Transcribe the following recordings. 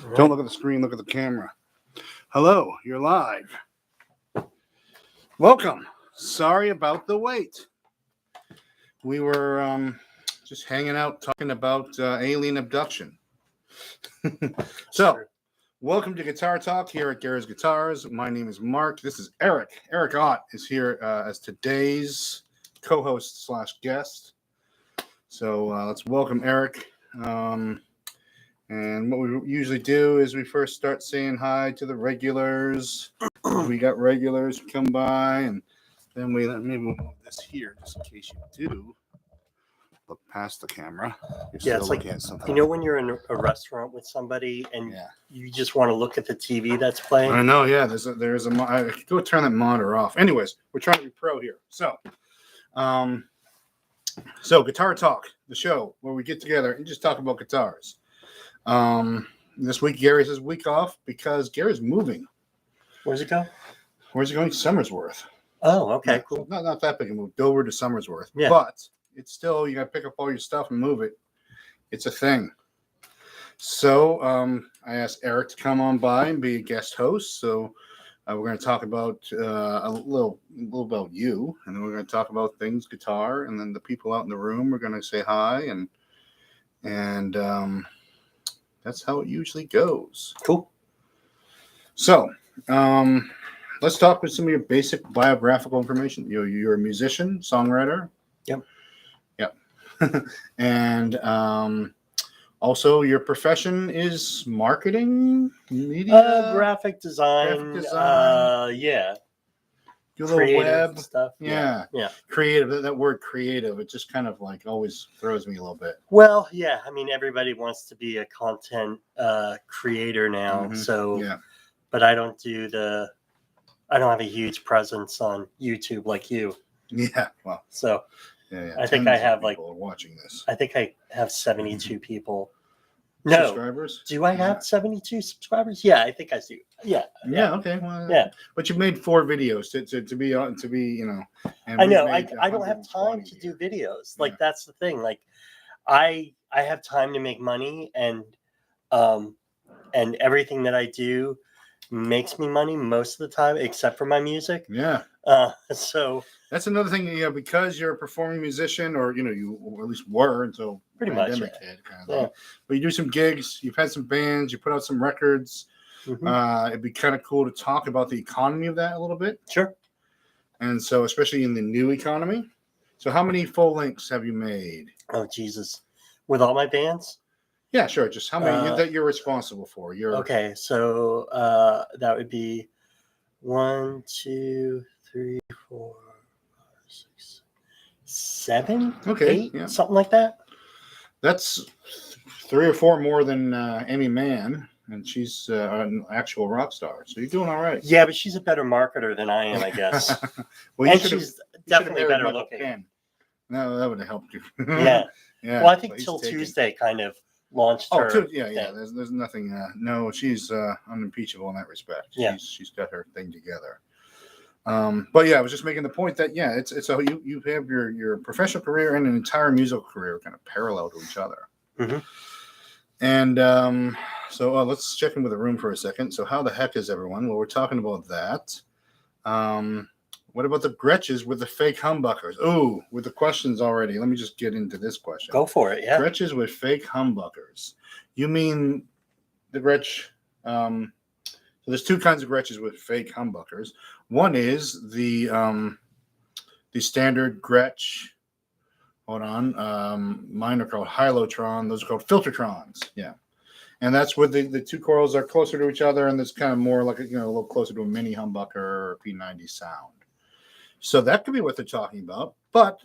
Right. Don't look at the screen, look at the camera. Hello, you're live. Welcome. Sorry about the wait. We were just hanging out talking about alien abduction. So, welcome to Guitar Talk here at Garrett's Guitars. My name is Mark. This is Eric. Eric Ott is here as today's co-host / guest. So let's welcome Eric. And what we usually do is we first start saying hi to the regulars. We got regulars who come by, and then maybe we'll move this here just in case you do look past the camera. Yeah, it's like, you know, when you're in a restaurant with somebody and you just want to look at the TV that's playing. I know, yeah. There's a. I could go turn that monitor off. Anyways, we're trying to be pro here. So Guitar Talk, the show where we get together and just talk about guitars. This week Gary's his week off because Gary's moving. Where's it go? Where's he going? Somersworth. Oh, okay, cool. Not that big a move. Dover to Somersworth. Yeah. But it's still, you got to pick up all your stuff and move it. It's a thing. So I asked Eric to come on by and be a guest host. So we're going to talk about a little about you, and then we're going to talk about things guitar, and then the people out in the room we're going to say hi, and that's how it usually goes. Cool. So let's talk with some of your basic biographical information. You're a musician, songwriter. Yep. And also your profession is marketing, media, graphic design. Yeah. Do a little web stuff. Yeah. Creative. That word creative, it just kind of like always throws me a little bit. Well, yeah. I mean, everybody wants to be a content creator now. Mm-hmm. So, yeah. But I don't have a huge presence on YouTube like you. Yeah. Well. So. Yeah. I think I have watching this. I think I have 72 people. No. Subscribers? Do I have 72 subscribers? Yeah, I think I do. Yeah. Okay. Well, yeah. But you made 4 videos to be you know. And I know. I don't have time to do videos. Like that's the thing. Like I have time to make money, and everything that I do makes me money most of the time, except for my music. Yeah. So that's another thing, because you're a performing musician, or you at least were until pretty much hit kind of thing. But you do some gigs, you've had some bands, you put out some records. Mm-hmm. It'd be kind of cool to talk about the economy of that a little bit. Sure. And so, especially in the new economy. So, how many full lengths have you made? Oh Jesus! With all my bands? Yeah, sure. Just how many that you're responsible for? Okay, so that would be 1, 2, 3, 4, 5, 6, 7, 8, something like that. That's 3 or 4 more than Amy Mann, and she's an actual rock star. So you're doing all right. Yeah, but she's a better marketer than I am, I guess. Well, and she's definitely better looking. Penn. No, that would have helped you. Yeah. Well, I think Till Tuesday kind of launched her. Yeah. There's nothing. No, she's unimpeachable in that respect. Yeah. She's got her thing together. But yeah, I was just making the point that it's so you have your professional career and an entire musical career kind of parallel to each other. Mm-hmm. And so let's check in with the room for a second. So how the heck is everyone? Well, we're talking about that. What about the Gretches with the fake humbuckers? Oh, with the questions already. Let me just get into this question. Go for it, yeah. Gretches with fake humbuckers. You mean the Gretsch? So there's 2 kinds of Gretches with fake humbuckers. One is the standard Gretsch. Hold on. Mine are called Hylotron. Those are called Filtertrons. Yeah. And that's where the 2 coils are closer to each other, and it's kind of more like a little closer to a mini humbucker or a P90 sound. So that could be what they're talking about. But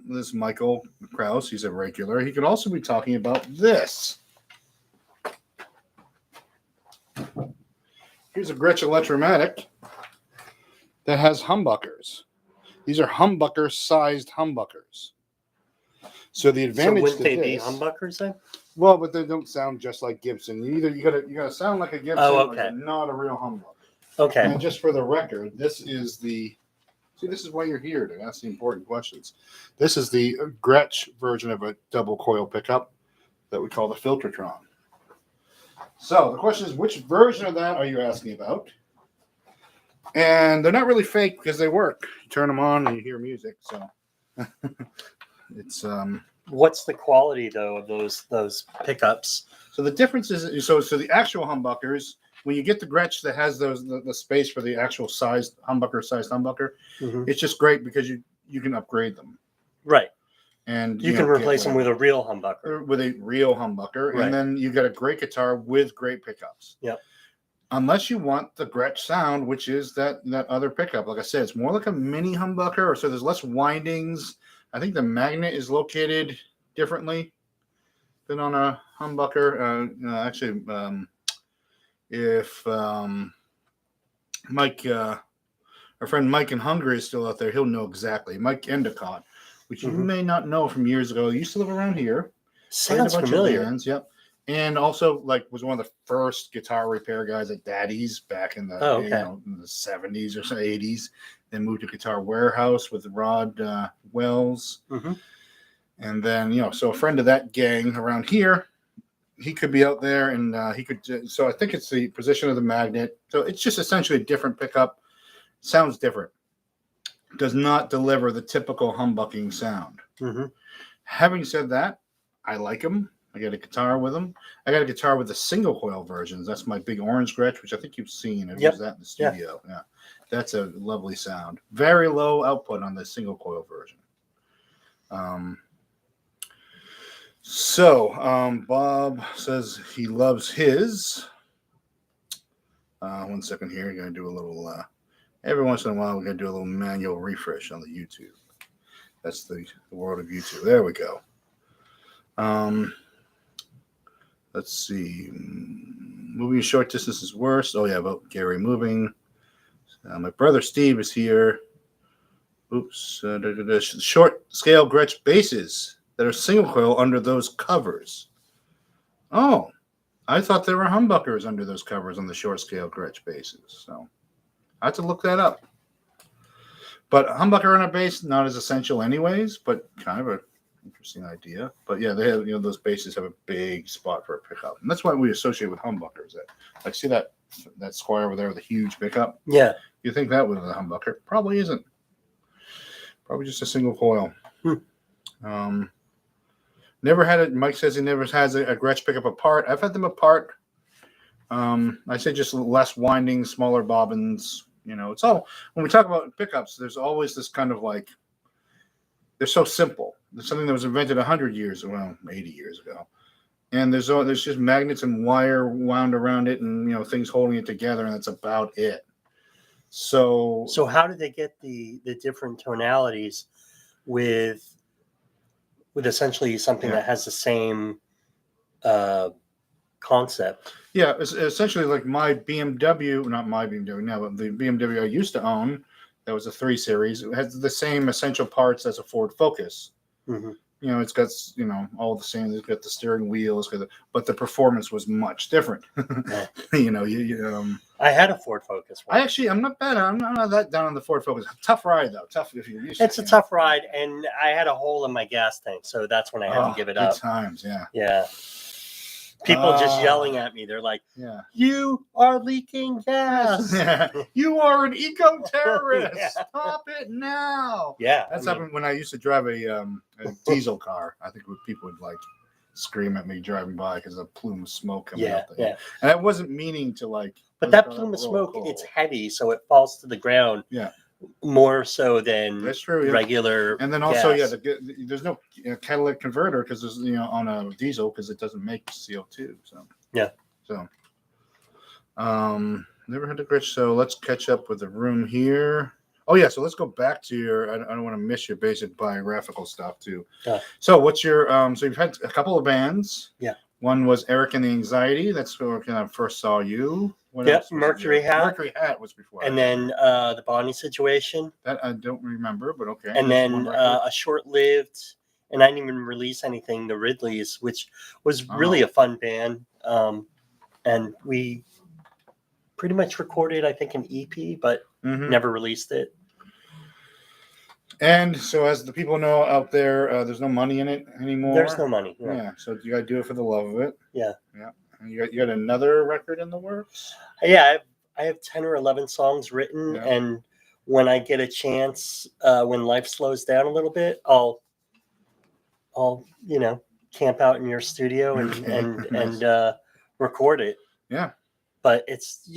this Michael Krause, he's a regular. He could also be talking about this. Here's a Gretsch Electromatic that has humbuckers. These are humbucker-sized humbuckers. So the advantage so wouldn't they be humbuckers then? Well, but they don't sound just like Gibson. You gotta sound like a Gibson, but not a real humbucker. Okay. And just for the record, this is why you're here, to ask the important questions. This is the Gretsch version of a double coil pickup that we call the Filtertron. So the question is, which version of that are you asking about? And they're not really fake because they work. You turn them on and you hear music. So it's What's the quality though of those pickups? So the difference is so the actual humbuckers, when you get the Gretsch that has the space for the actual sized humbucker, it's just great because you can upgrade them. Right. And you can replace them with a real humbucker. With a real humbucker, right. And then you get a great guitar with great pickups. Yep. Unless you want the Gretsch sound, which is that other pickup. Like I said, it's more like a mini humbucker, so there's less windings. I think the magnet is located differently than on a humbucker. Actually, if Mike, our friend Mike in Hungary is still out there, he'll know exactly. Mike Endicott, which you may not know from years ago. He used to live around here. Sounds familiar. Bands, yep. And also, was one of the first guitar repair guys at Daddy's back in the in the 70s or 80s. Then moved to Guitar Warehouse with Rod Wells. And then, so a friend of that gang around here, he could be out there and he could. So I think it's the position of the magnet. So it's just essentially a different pickup. Sounds different. Does not deliver the typical humbucking sound. Having said that, I like them. I got a guitar with them. I got a guitar with the single coil versions. That's my big orange Gretsch, which I think you've seen. I've used that in the studio. Yeah. That's a lovely sound. Very low output on the single coil version. Bob says he loves his. 1 second here. Going to do a little, every once in a while, we're going to do a little manual refresh on the YouTube. That's the world of YouTube. There we go. Let's see. Moving short distance is worse. Oh, yeah, about Gary moving. My brother Steve is here. Oops. Short scale Gretsch basses that are single coil under those covers. Oh, I thought there were humbuckers under those covers on the short scale Gretsch basses. So I have to look that up. But humbucker on a bass, not as essential anyways, but kind of a interesting idea. But yeah, they have, those basses have a big spot for a pickup. And that's why we associate with humbuckers. Like, see that square over there with a huge pickup? Yeah. You think that was a humbucker? Probably isn't. Probably just a single coil. Never had it. Mike says he never has a Gretsch pickup apart. I've had them apart. I say just less winding, smaller bobbins. It's all, when we talk about pickups, there's always this kind of they're so simple. There's something that was invented 100 years, 80 years ago. And there's just magnets and wire wound around it and, things holding it together, and that's about it. So how did they get the different tonalities with essentially something that has the same concept? Yeah, it's essentially like my BMW, not my BMW now, but the BMW I used to own, that was a 3 Series. It has the same essential parts as a Ford Focus. It's got, all the same. It's got the steering wheel, but the performance was much different. I had a Ford Focus. I'm not bad. I'm not that down on the Ford Focus. Tough ride though. Tough if you're used to it. It's a tough ride, and I had a hole in my gas tank, so that's when I had to give it up. Good times, yeah. Yeah. People just yelling at me. They're like, "You are leaking gas. You are an eco-terrorist. Stop it now." Yeah. That's happened when I used to drive a diesel car. I think people would scream at me driving by because a plume of smoke coming out there. Yeah. And I wasn't meaning to But that plume of smoke, it's heavy, so it falls to the ground. Yeah. More so than that's true, regular. And then also, there's no catalytic converter because there's on a diesel because it doesn't make CO2. So never had a Gretsch. So let's catch up with the room here. Oh yeah, so let's go back to your. I don't want to miss your basic biographical stuff too. So what's your? So you've had a couple of bands. Yeah. One was Eric and the Anxiety. That's where I first saw you. Mercury Hat. Mercury Hat was before. And then the Bonnie Situation. That I don't remember, but okay. And then a short-lived, and I didn't even release anything, the Ridleys, which was really a fun band. And we pretty much recorded, I think, an EP, but never released it. And so, as the people know out there, there's no money in it anymore. There's no money. Yeah. So you got to do it for the love of it. Yeah. Yeah. And you got another record in the works? Yeah, I have 10 or 11 songs written, Yeah. and when I get a chance, when life slows down a little bit, I'll camp out in your studio and Okay, nice. record it. Yeah, But it's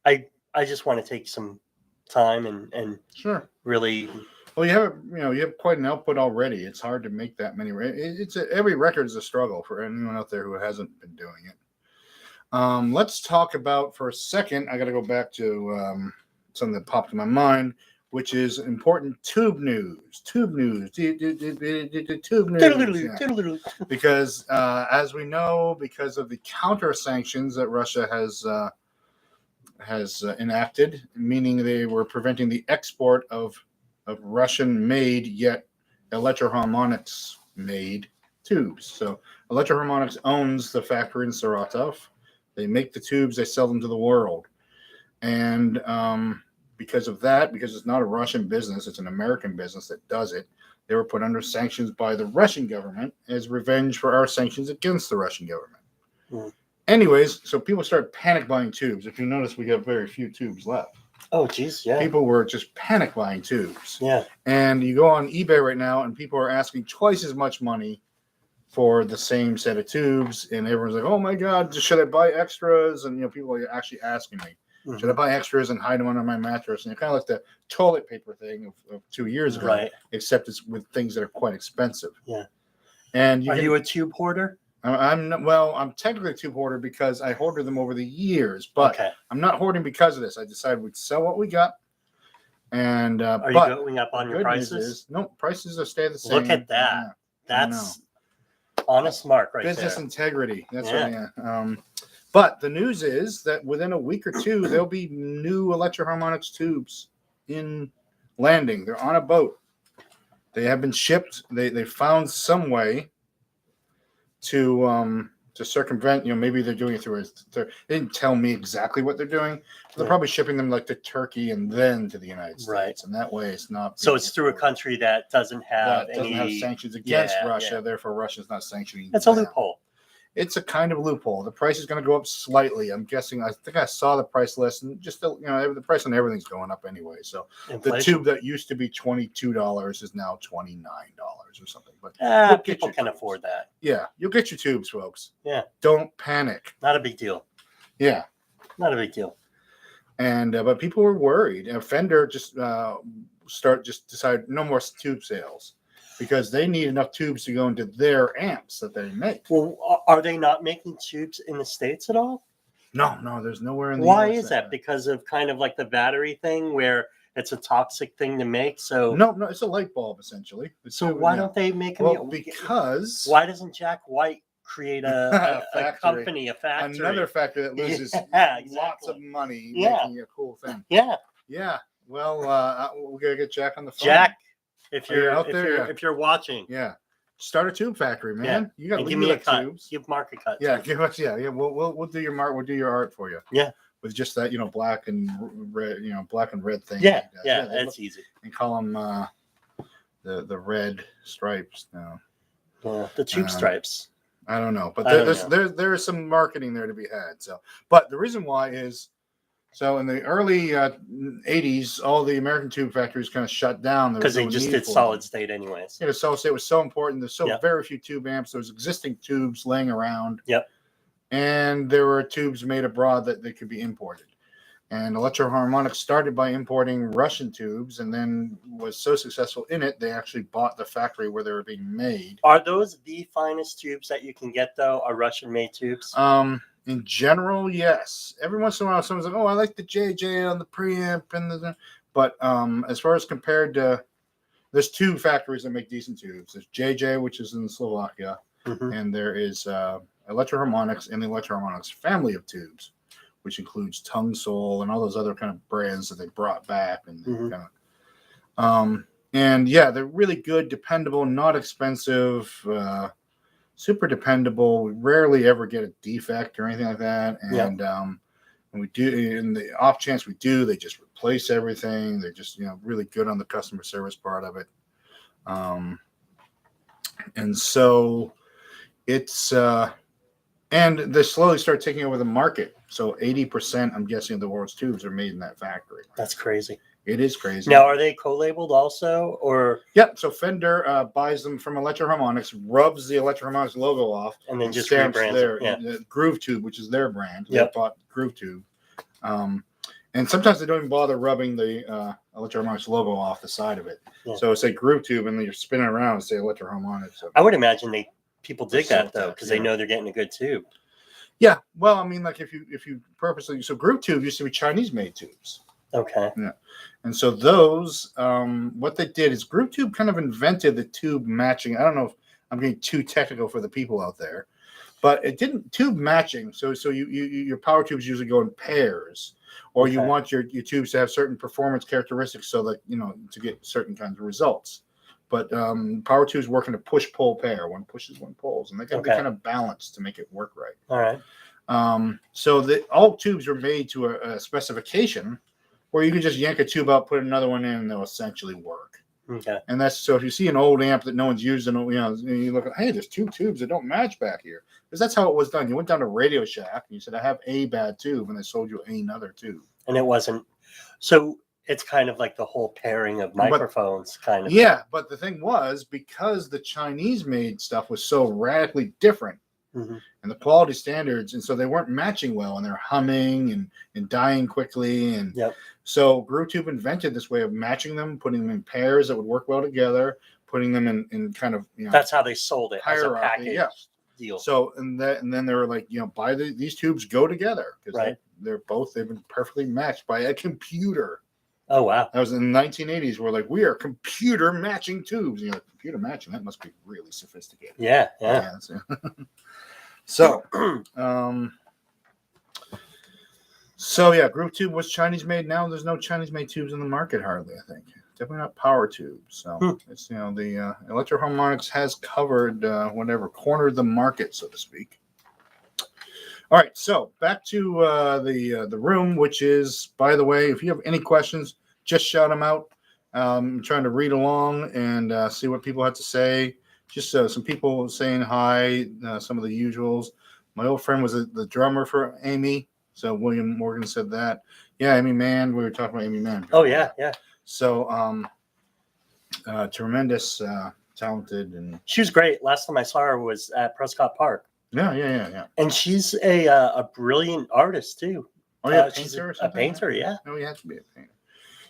I just want to take some time and sure. really. Well, you have quite an output already. It's hard to make that many. Every record is a struggle for anyone out there who hasn't been doing it. Let's talk about for a second. I got to go back to something that popped in my mind, which is important tube news. Tube news. Tube news. Yeah. Because as we know, because of the counter sanctions that Russia has enacted, meaning they were preventing the export of Russian-made yet Electroharmonics-made tubes. So Electroharmonics owns the factory in Saratov. They make the tubes. They sell them to the world. And because of that, because it's not a Russian business, it's an American business that does it, they were put under sanctions by the Russian government as revenge for our sanctions against the Russian government. Mm. Anyways, so people started panic buying tubes. If you notice, we have very few tubes left. Oh, geez, yeah. People were just panic buying tubes. Yeah. And you go on eBay right now, and people are asking twice as much money for the same set of tubes. And everyone's like, oh, my God, should I buy extras? And, people are actually asking me, should I buy extras and hide them under my mattress? And kind of like the toilet paper thing of 2 years ago, right? Except it's with things that are quite expensive. Yeah. And are you a tube hoarder? I'm technically a tube hoarder because I hoarded them over the years, but okay. I'm not hoarding because of this. I decided we'd sell what we got. And are you going up on your prices? No, prices are staying the same. Look at that. Yeah, that's honest mark right Business there. integrity. That's right. But the news is that within a week or two, there'll be new Electroharmonics tubes in landing. They're on a boat. They have been shipped. They found some way to circumvent, maybe they're doing it through they didn't tell me exactly what they're doing. They're probably shipping them like to Turkey and then to the United States. Right. And that way it's not. So it's through a country that doesn't have sanctions against Russia. Therefore, Russia's not sanctioning. That's a loophole. It's a kind of loophole. The price is going to go up slightly. I'm guessing. I think I saw the price list, and just the price on everything's going up anyway. So inflation. The tube that used to be $22 is now $29 or something. But people can afford that. Yeah, you'll get your tubes, folks. Yeah. Don't panic. Not a big deal. Yeah. Not a big deal. And but people were worried. Fender just decided no more tube sales. Because they need enough tubes to go into their amps that they make. Well, are they not making tubes in the States at all? No, there's nowhere in the Why US is that? Because of kind of like the battery thing where it's a toxic thing to make? So No, it's a light bulb essentially. So why don't they make them? Well, because why doesn't Jack White create a company, a factory? Another factory that loses lots of money making a cool thing. Yeah. Yeah. Well, we're gonna get Jack on the phone. Jack, if you're out there, if you're watching, start a tube factory, man. Yeah. You got to give me a cut. Tubes. Give Mark a cut. Yeah, give us. Yeah. We'll do your mark. We'll do your art for you. Yeah. With just that, black and red, black and red thing. Yeah. That's easy. And call them the red stripes now. Yeah, the tube stripes. I don't know, but there is some marketing there to be had. So, but the reason why is. So in the early 80s, all the American tube factories kind of shut down. Because they just did solid state anyways. Yeah, solid state was so important. There's very few tube amps. There's existing tubes laying around. Yep. And there were tubes made abroad that they could be imported. And Electroharmonics started by importing Russian tubes and then was so successful in it, they actually bought the factory where they were being made. Are those the finest tubes that you can get, though, are Russian-made tubes? In general, yes. Every once in a while, someone's like, "Oh, I like the JJ on the preamp," but as far as compared to, there's two factories that make decent tubes. There's JJ, which is in Slovakia, and there is Electroharmonics and the Electroharmonics family of tubes, which includes Tongue Soul and all those other kind of brands that they brought back and and they're really good, dependable, not expensive. Super dependable. We rarely ever get a defect or anything like that. And when we do, in the off chance we do, they just replace everything. They're just really good on the customer service part of it. And so it's And they slowly start taking over the market. So 80%, I'm guessing, of the world's tubes are made in that factory. That's crazy. It is crazy. Now, are they co-labeled also, or? Yep. So Fender buys them from Electro-Harmonix, rubs the Electro-Harmonix logo off, And then just stamps rebrands their it, yeah. Groove Tube, which is their brand. Yep. They bought Groove Tube. And sometimes they don't even bother rubbing the Electro-Harmonix logo off the side of it. Yeah. So it's a Groove Tube, and then you're spinning around and say Electro-Harmonix. So I would imagine people dig so that though, tough, because yeah. they know they're getting a good tube. Yeah. Well, I mean, like if you purposely, so Groove Tube used to be Chinese-made tubes. Okay. Yeah. And so those, what they did is Groove Tube kind of invented the tube matching. I don't know if I'm getting too technical for the people out there, but it didn't tube matching. So your power tubes usually go in pairs, or you want your tubes to have certain performance characteristics so that, to get certain kinds of results. But power tubes work in a push-pull pair. One pushes, one pulls, and they got to be kind of balanced to make it work right. All right. So all tubes are made to a specification where you can just yank a tube out, put another one in, and they'll essentially work. Okay. And that's so if you see an old amp that no one's using, you look at, hey, there's two tubes that don't match back here. Because that's how it was done. You went down to Radio Shack and you said, I have a bad tube, and they sold you another tube. And it wasn't. So it's kind of like the whole pairing of microphones, kind of. Yeah, but the thing was, because the Chinese-made stuff was so radically different, and the quality standards, and so they weren't matching well, and they're humming and dying quickly, and so Groove Tube invented this way of matching them, putting them in pairs that would work well together, putting them in kind of that's how they sold it as a hierarchy, package deal. So and then they were like, buy these tubes go together because they've been perfectly matched by a computer. Oh wow! That was in the 1980s. We're like, we are computer matching tubes. Computer matching, that must be really sophisticated. Yeah. So, Groove Tube was Chinese made. Now there's no Chinese made tubes in the market hardly. I think definitely not power tubes. So it's the Electro-Harmonix has covered cornered the market, so to speak. All right, so back to the room, which is, by the way, if you have any questions, just shout them out. I'm trying to read along and see what people have to say. Just some people saying hi, some of the usuals. My old friend was the drummer for Amy, so William Morgan said that. Yeah, Amy Mann. We were talking about Amy Mann. Oh yeah. So tremendous, talented, and she was great. Last time I saw her was at Prescott Park. Yeah. And she's a brilliant artist too. Oh yeah, she's a painter. Yeah. Oh, you have to be a painter.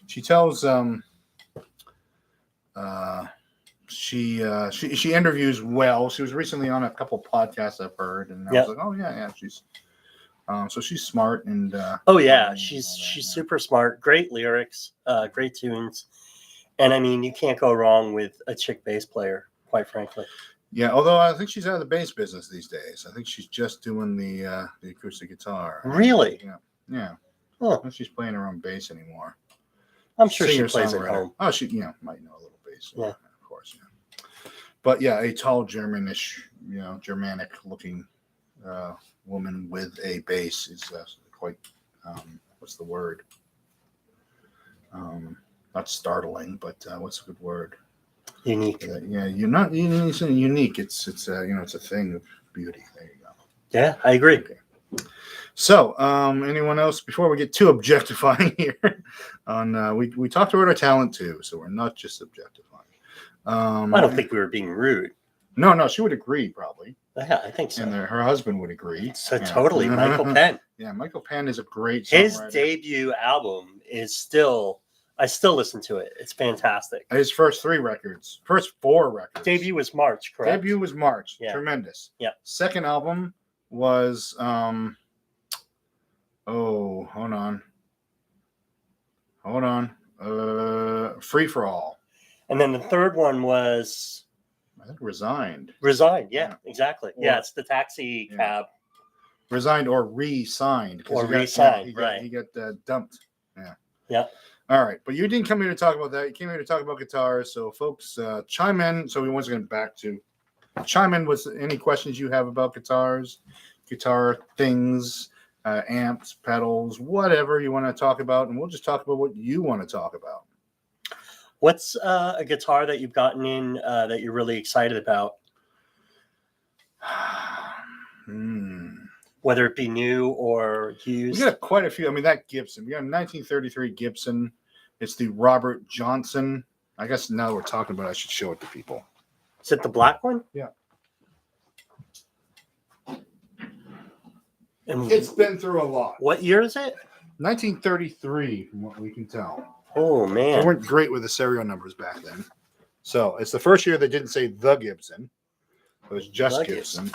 She tells she interviews well. She was recently on a couple podcasts I've heard, and I was like, oh yeah, she's so she's smart and she's super smart. Great lyrics, great tunes, and I mean you can't go wrong with a chick bass player, quite frankly. Yeah, although I think she's out of the bass business these days. I think she's just doing the acoustic guitar. Really? Yeah. Huh. I don't think she's playing her own bass anymore. I'm sure she plays at home. Oh, she might know a little bass. Yeah, of course. Yeah. But yeah, a tall Germanish, Germanic looking woman with a bass is quite what's the word? Not startling, but what's a good word? Unique. You're not unique. It's a thing of beauty. There you go. Yeah, I agree. Okay. So, anyone else before we get too objectifying here? We talked about our talent too, so we're not just objectifying. I don't think we were being rude. No, she would agree probably. Yeah, I think so. And her husband would agree. So totally, Michael Penn. Yeah, Michael Penn is a great songwriter. His debut album is I still listen to it. It's fantastic. His first 4 records. Debut was March, correct? Debut was March. Yeah. Tremendous. Yeah. Second album was hold on. Free for All. And then the third one was I think Resigned. Yeah, exactly. Yeah, it's the taxi cab. Resigned or re-signed. Or re-signed, right. He got dumped. Yeah. All right, but you didn't come here to talk about that. You came here to talk about guitars. So, folks, chime in. So, we once again back to chime in with any questions you have about guitars, guitar things, amps, pedals, whatever you want to talk about, and we'll just talk about what you want to talk about. What's a guitar that you've gotten in that you're really excited about? whether it be new or We used. got quite a few. I mean, that Gibson. We got a 1933 Gibson. It's the Robert Johnson. I guess now that we're talking about it, I should show it to people. Is it the black one? Yeah. And It's been through a lot. what year is it? 1933, from what we can tell. Oh, They man. weren't great with the serial numbers back then. So it's the first year they didn't say the Gibson. It was just The Gibson.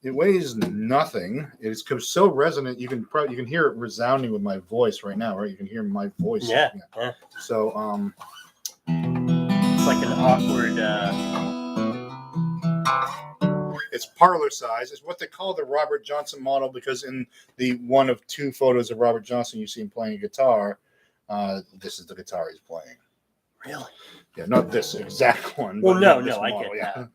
It weighs nothing. It's so resonant. You can hear it resounding with my voice right now, right? You can hear my voice. Yeah. So It's like an awkward. it's parlor size. It's what they call the Robert Johnson model because in the one of two photos of Robert Johnson, you see him playing a guitar. This is the guitar he's playing. Really? Yeah, not this exact one. Well, but no, this I model, get that.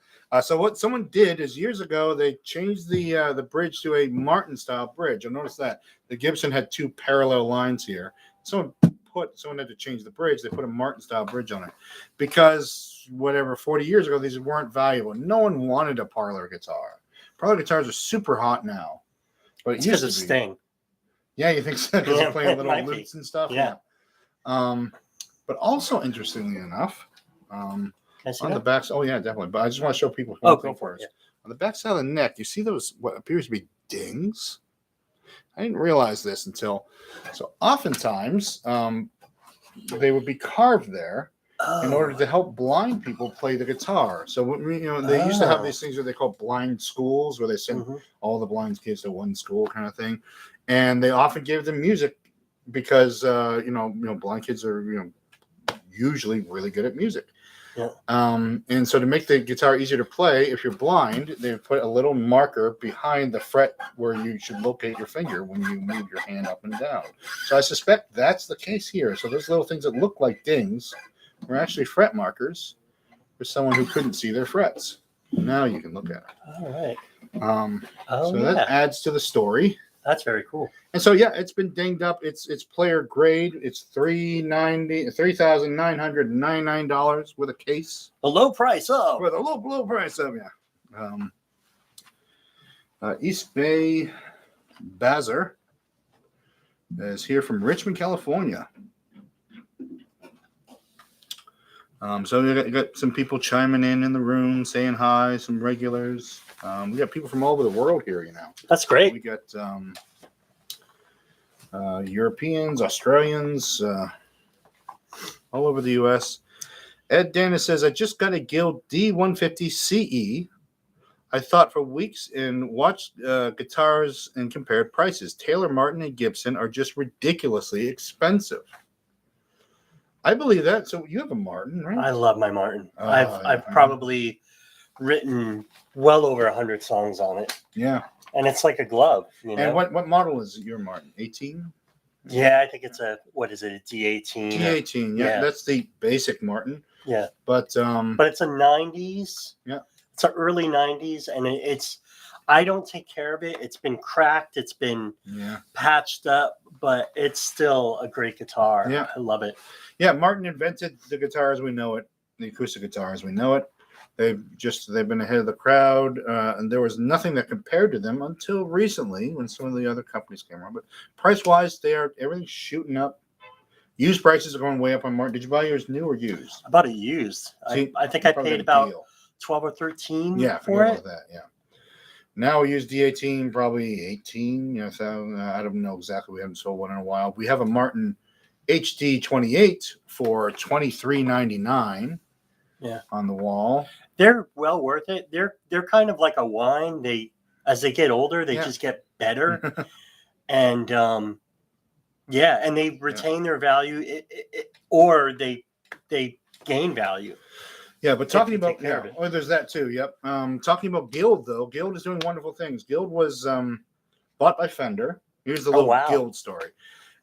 So what someone did is years ago they changed the bridge to a Martin style bridge. You'll notice that the Gibson had two parallel lines here. Someone had to change the bridge. They put a Martin style bridge on it because 40 years ago these weren't valuable. No one wanted a parlor guitar. Parlor guitars are super hot now, but It's because of Sting. Yeah, you think so? Because they're playing little might be. loops and stuff. Yeah. But also interestingly enough. Can I see On the that? back, oh yeah, definitely. But I just want to show people. Oh, one go thing for it. first. On the back side of the neck, you see those what appears to be dings. I didn't realize this until. So oftentimes, they would be carved there in order to help blind people play the guitar. So they used to have these things that they call blind schools, where they send all the blind kids to one school, kind of thing, and they often gave them music because blind kids are usually really good at music. Yeah. And so to make the guitar easier to play, if you're blind, they put a little marker behind the fret where you should locate your finger when you move your hand up and down. So I suspect that's the case here. So those little things that look like dings were actually fret markers for someone who couldn't see their frets. Now you can look at it. All right. So that adds to the story. That's very cool. And so, yeah, it's been dinged up. It's player grade. It's $3,999 with a case. A low price of. With a low price of, yeah. East Bay Bazar is here from Richmond, California. So you got some people chiming in the room, saying hi, some regulars. We got people from all over the world here, That's great. We got Europeans, Australians, all over the U.S. Ed Dennis says, I just got a Guild D150 CE. I thought for weeks and watched guitars and compared prices. Taylor, Martin, and Gibson are just ridiculously expensive. I believe that. So you have a Martin, right? I love my Martin. I've probably written well over 100 songs on it. Yeah. And it's like a glove. And what model is your Martin? 18? Yeah, I think it's a D18. D18, yeah. That's the basic Martin. Yeah. But it's a 90s. Yeah. It's an early 90s, and I don't take care of it. It's been cracked. It's been patched up, but it's still a great guitar. Yeah. I love it. Yeah, Martin invented the guitar as we know it, the acoustic guitar as we know it. They've been ahead of the crowd, and there was nothing that compared to them until recently when some of the other companies came around. But price-wise, everything's shooting up. Used prices are going way up on Martin. Did you buy yours new or used? I bought it used. See, I think I paid about deal. 12 or 13 for it. About that, yeah. Now we use D18, probably 18. So I don't know exactly. We haven't sold one in a while. We have a Martin HD 28 for $23.99. Yeah, on the wall. They're well worth it. They're kind of like a wine. As they get older, they just get better, and and they retain their value, or they gain value. Yeah, but talking about there's that too. Yep. Talking about Guild though, Guild is doing wonderful things. Guild was bought by Fender. Here's the little Guild story.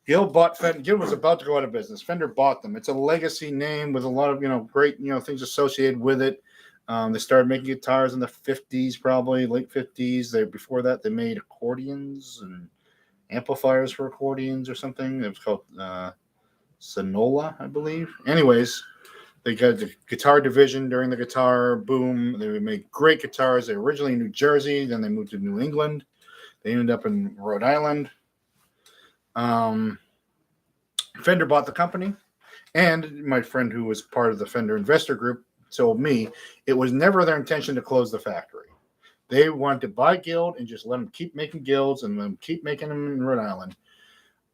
Guild bought Fender. Guild was about to go out of business. Fender bought them. It's a legacy name with a lot of great things associated with it. They started making guitars in the 50s, probably late 50s. Before that they made accordions and amplifiers for accordions or something. It was called Sonola, I believe. Anyways, they got the guitar division during the guitar boom. They would make great guitars. They were originally in New Jersey, then they moved to New England. They ended up in Rhode Island. Fender bought the company, and my friend who was part of the Fender investor group told me it was never their intention to close the factory. They wanted to buy Guild and just let them keep making Guilds and then keep making them in Rhode Island.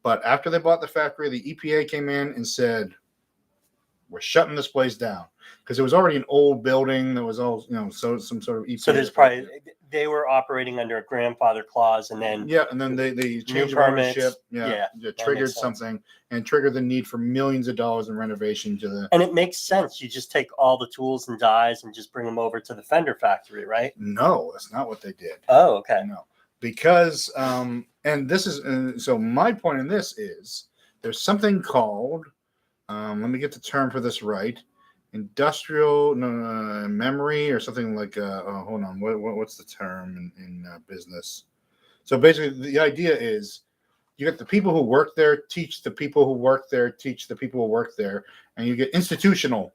But after they bought the factory, the EPA came in and said, we're shutting this place down, because it was already an old building that was all, so some sort of EPA. So there's probably, they were operating under a grandfather clause, and then and then they changed ownership. It triggered something and triggered the need for millions of dollars in renovation to the. And it makes sense. You just take all the tools and dies and just bring them over to the Fender factory, right? No, that's not what they did. Oh, okay. No, because and this is so my point in this is there's something called let me get the term for this right. Industrial memory or something like hold on, what's the term in business? So basically the idea is you get the people who work there teach the people who work there teach the people who work there, and you get institutional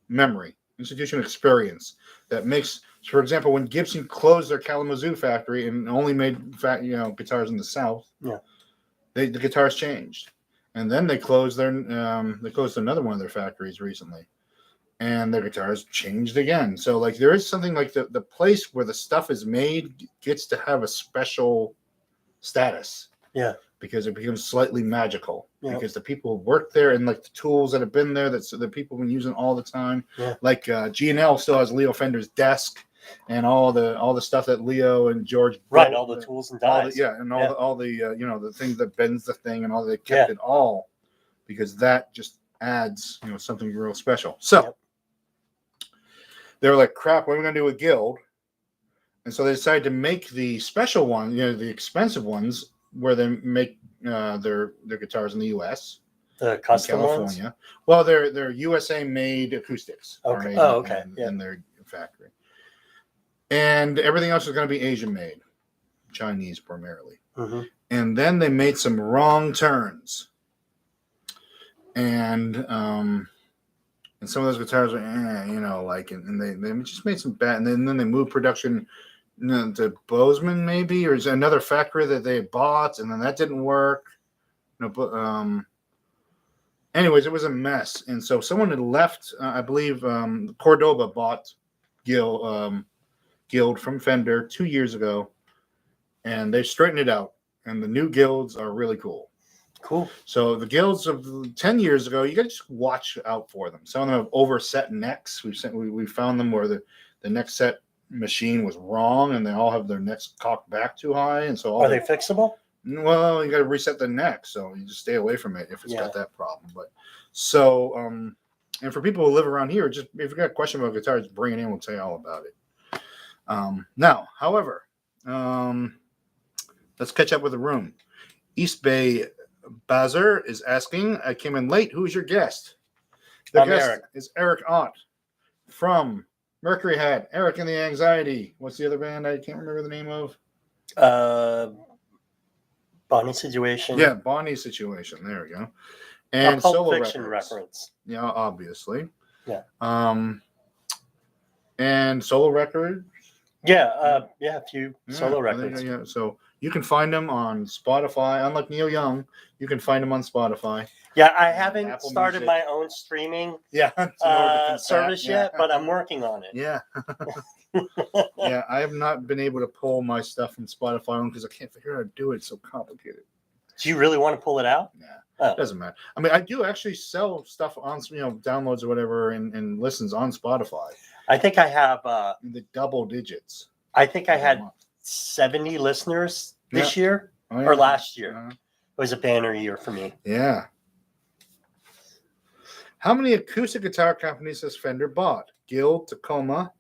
memory, institutional experience that makes, for example, when Gibson closed their Kalamazoo factory and only made guitars in the South, the guitars changed. And then they closed another one of their factories recently, and their guitars changed again. So like there is something like the place where the stuff is made gets to have a special status. Yeah. Because it becomes slightly magical. Yeah. Because the people who work there and like the tools that have been there, that's the people have been using all the time. Yeah. Like G&L still has Leo Fender's desk and all the stuff that Leo and George built, all the tools and dies, all the the thing that bends the thing and all, they kept it all, because that just adds something real special. So they were like, crap, what are we gonna do with Guild? And so they decided to make the special one, the expensive ones, where they make their guitars in the U.S. The custom California ones? Well, they're USA made acoustics. Okay. In their factory. And everything else is going to be Asian made, Chinese primarily. Mm-hmm. And then they made some wrong turns, and some of those guitars were, and they just made some bad. And then they moved production to Bozeman, maybe, or is another factory that they bought, and then that didn't work. Anyways, it was a mess, and so someone had left. I believe Cordoba bought Guild from Fender 2 years ago, and they've straightened it out, and the new Guilds are really cool. So the Guilds of 10 years ago, you got to just watch out for them. Some of them have overset necks. We found them where the neck set machine was wrong, and they all have their necks cocked back too high, and so are they fixable? Well, you got to reset the neck, so you just stay away from it if it's got that problem. But so and for people who live around here, just if you got a question about guitars, bring it in, we'll tell you all about it. Now, however, let's catch up with the room. East Bay Bazar is asking, I came in late. Who's your guest? The guest Eric. is Eric Ott from Mercury Hat. Eric and the Anxiety. What's the other band I can't remember the name of? Bonnie Situation. Yeah, Bonnie Situation. There we go. And Pulp Fiction reference. Yeah, obviously. Yeah. And solo record. Yeah, a few solo records. Yeah, so you can find them on Spotify. Unlike Neil Young, you can find them on Spotify. Yeah, I haven't Apple started Music. my own streaming service yet, but I'm working on it. Yeah. Yeah, I have not been able to pull my stuff from Spotify because I can't figure out how to do it. It's so complicated. Do you really want to pull it out? Yeah, It doesn't matter. I mean, I do actually sell stuff on, downloads or whatever and listens on Spotify. I think I have in the double digits. I think I had 70 listeners this year or last year. It was a banner year for me. Yeah. How many acoustic guitar companies has Fender bought? Guild, Tacoma.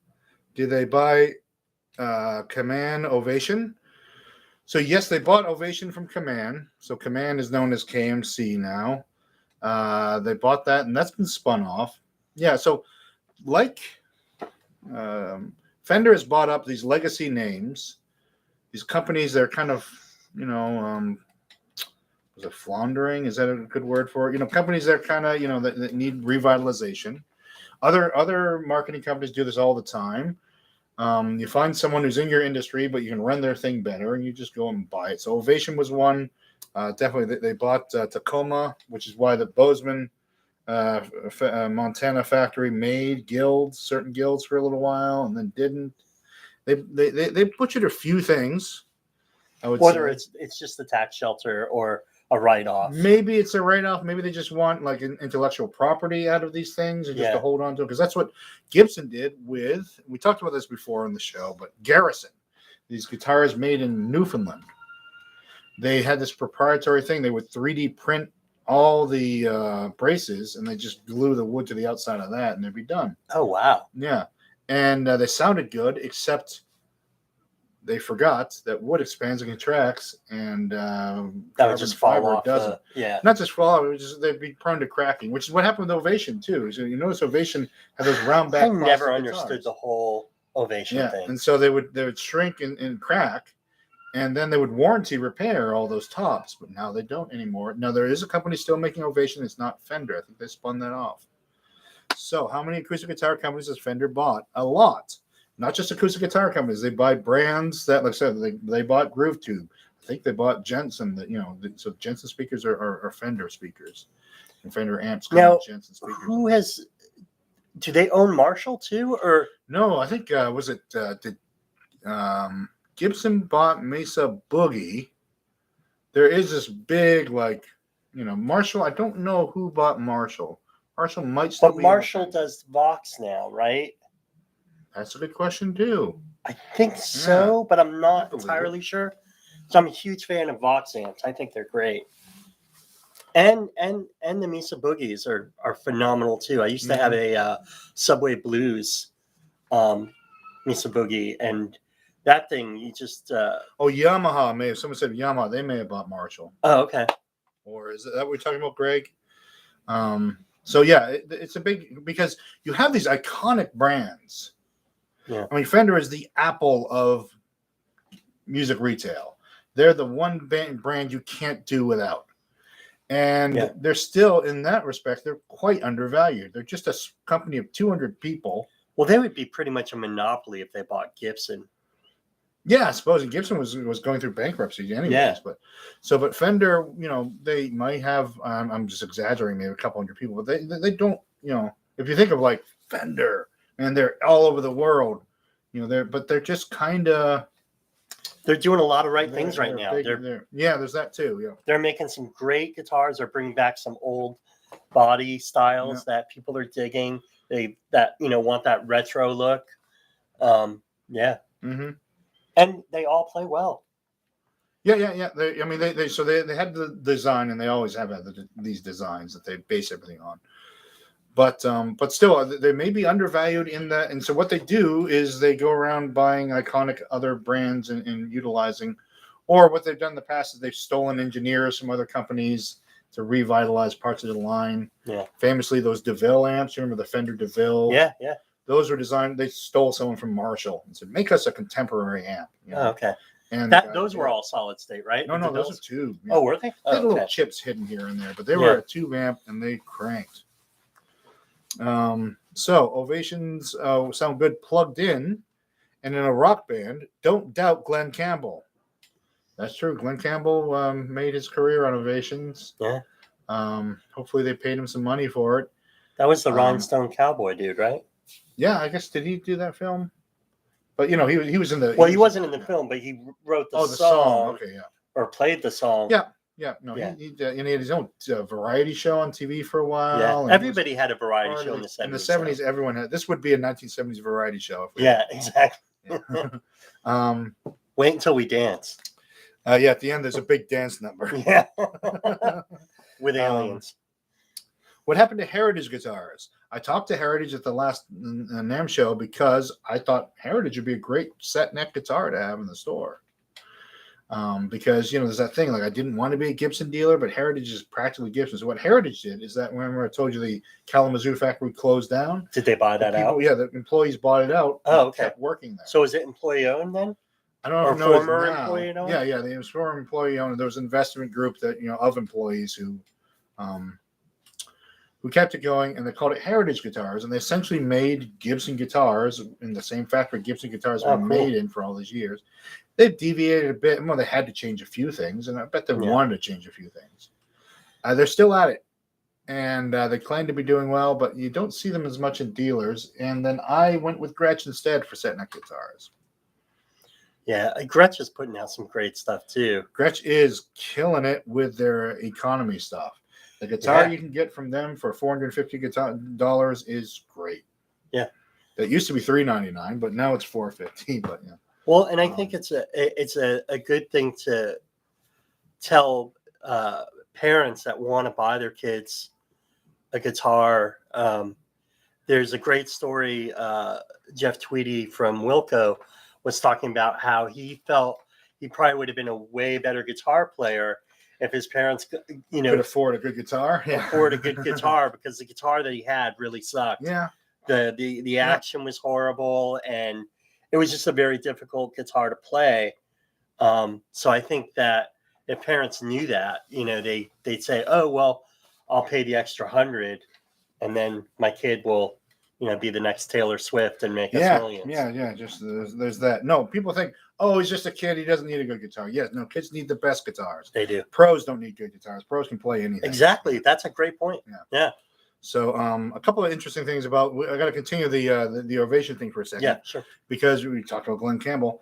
Did they buy Command, Ovation? So yes, they bought Ovation from Command. So Command is known as KMC now. They bought that, and that's been spun off. Yeah. So like. Fender has bought up these legacy names, these companies that are kind of, was it floundering? Is that a good word for it? Companies that are kind of, that need revitalization. Other marketing companies do this all the time. You find someone who's in your industry, but you can run their thing better, and you just go and buy it. So Ovation was one. Definitely, they bought Tacoma, which is why the Bozeman, Montana factory made certain guilds for a little while, and then didn't. They butchered a few things. I would Whether say it's just a tax shelter or a write-off. maybe it's a write-off. Maybe they just want like an intellectual property out of these things and just to hold on to it, because that's what Gibson did with. We talked about this before on the show, but Garrison, these guitars made in Newfoundland. They had this proprietary thing. They would 3D print all the braces, and they just glue the wood to the outside of that, and they'd be done. Oh, wow. Yeah. And they sounded good, except they forgot that wood expands and contracts, and that would just fall off. Doesn't. Yeah. Not just fall off, it was just they'd be prone to cracking, which is what happened with Ovation, too. So you notice Ovation had those round back. I never understood guitars. The whole Ovation thing. And so they would shrink and crack, and then they would warranty repair all those tops, but now they don't anymore. Now, there is a company still making Ovation. It's not Fender. I think they spun that off. So how many acoustic guitar companies has Fender bought? A lot. Not just acoustic guitar companies. They buy brands that, like I said, they bought Groove Tube. I think they bought Jensen. So Jensen speakers are Fender speakers. And Fender amps come now, with Jensen speakers. Do they own Marshall too? Or no, I think, did Gibson bought Mesa Boogie. There is this big, Marshall. I don't know who bought Marshall. Marshall might still but be. But Marshall does Vox now, right? That's a good question too. I think so, but I'm not entirely sure. So I'm a huge fan of Vox amps. I think they're great. And the Mesa Boogies are phenomenal too. I used to have a Subway Blues Mesa Boogie, and that thing you just Yamaha someone said Yamaha, they may have bought Marshall. Oh, okay. Or is that what we're talking about, Greg? So yeah, it's a big, because you have these iconic brands. Yeah. I mean, Fender is the Apple of music retail. They're the one brand you can't do without. And they're still, in that respect, they're quite undervalued. They're just a company of 200 people. Well, they would be pretty much a monopoly if they bought Gibson. Yeah, I suppose Gibson was going through bankruptcy anyways. Yeah. But Fender, they might have, I'm just exaggerating, maybe a couple hundred people, but they don't, if you think of like Fender, and they're all over the world, they're just kind of. They're doing a lot of things right now. There's that too. Yeah, they're making some great guitars. They're bringing back some old body styles that people are digging. Want that retro look. Mm-hmm. And they all play well. Yeah. They had the design, and they always have had these designs that they base everything on. But still, they may be undervalued in that. And so what they do is they go around buying iconic other brands and utilizing, or what they've done in the past is they've stolen engineers from other companies to revitalize parts of the line. Yeah. Famously, those DeVille amps. You remember the Fender DeVille? Yeah. Those were designed. They stole someone from Marshall and said, "Make us a contemporary amp." Oh, okay. And those were all solid state, right? No, those are tube. Yeah. Oh, were they? They had little chips hidden here and there, but they were a tube amp, and they cranked. So Ovations sound good plugged in, and in a rock band, don't doubt Glenn Campbell. That's true. Glenn Campbell made his career on Ovations. Yeah. Hopefully they paid him some money for it. That was the Rhinestone Cowboy dude, right? Yeah, I guess, did he do that film? But he was in the. Well, he wasn't in the film, but he wrote the song. Okay, yeah. Or played the song. Yeah. No, yeah. He had his own variety show on TV for a while. Yeah, everybody had a variety show in the 70s. In the 70s, everyone had. This would be a 1970s variety show. Exactly. Yeah. Wait until we dance. At the end, there's a big dance number. Yeah. With aliens. What happened to Heritage guitars? I talked to Heritage at the last NAMM show because I thought Heritage would be a great set neck guitar to have in the store. Because, there's that thing, like I didn't want to be a Gibson dealer, but Heritage is practically Gibson. So what Heritage did is that, remember I told you the Kalamazoo factory closed down? Did they buy that out? Yeah, the employees bought it out. Oh, okay. Kept working there. So is it employee owned then? I don't know if former employee owned? Yeah, it was former employee owned. There was an investment group that, of employees who who kept it going, and they called it heritage guitars, and they essentially made Gibson guitars in the same factory Gibson guitars were made in for all these years. They've deviated a bit. Well, they had to change a few things, and I bet they wanted to change a few things. They're still at it, and they claim to be doing well, but you don't see them as much in dealers. And then I went with Gretsch instead for set neck guitars. Yeah, Gretsch is putting out some great stuff too. Gretsch is killing it with their economy stuff. The guitar you can get from them for $450 is great. Yeah, it used to be $399, but now it's $450. But yeah. Well, and I think it's a good thing to tell parents that want to buy their kids a guitar. There's a great story. Jeff Tweedy from Wilco was talking about how he felt he probably would have been a way better guitar player if his parents, could afford a good guitar. Afford a good guitar, because the guitar that he had really sucked. Yeah. The action was horrible, and it was just a very difficult guitar to play. So I think that if parents knew that, they'd say, "Oh, well, I'll pay the extra $100, and then my kid will, be the next Taylor Swift and make us millions." Yeah. Just there's that. No, people think, "Oh, he's just a kid. He doesn't need a good guitar." Yes, no, kids need the best guitars. They do. Pros don't need good guitars. Pros can play anything. Exactly. That's a great point. Yeah. So a couple of interesting things about. I got to continue the Ovation thing for a second. Yeah, sure. Because we talked about Glenn Campbell.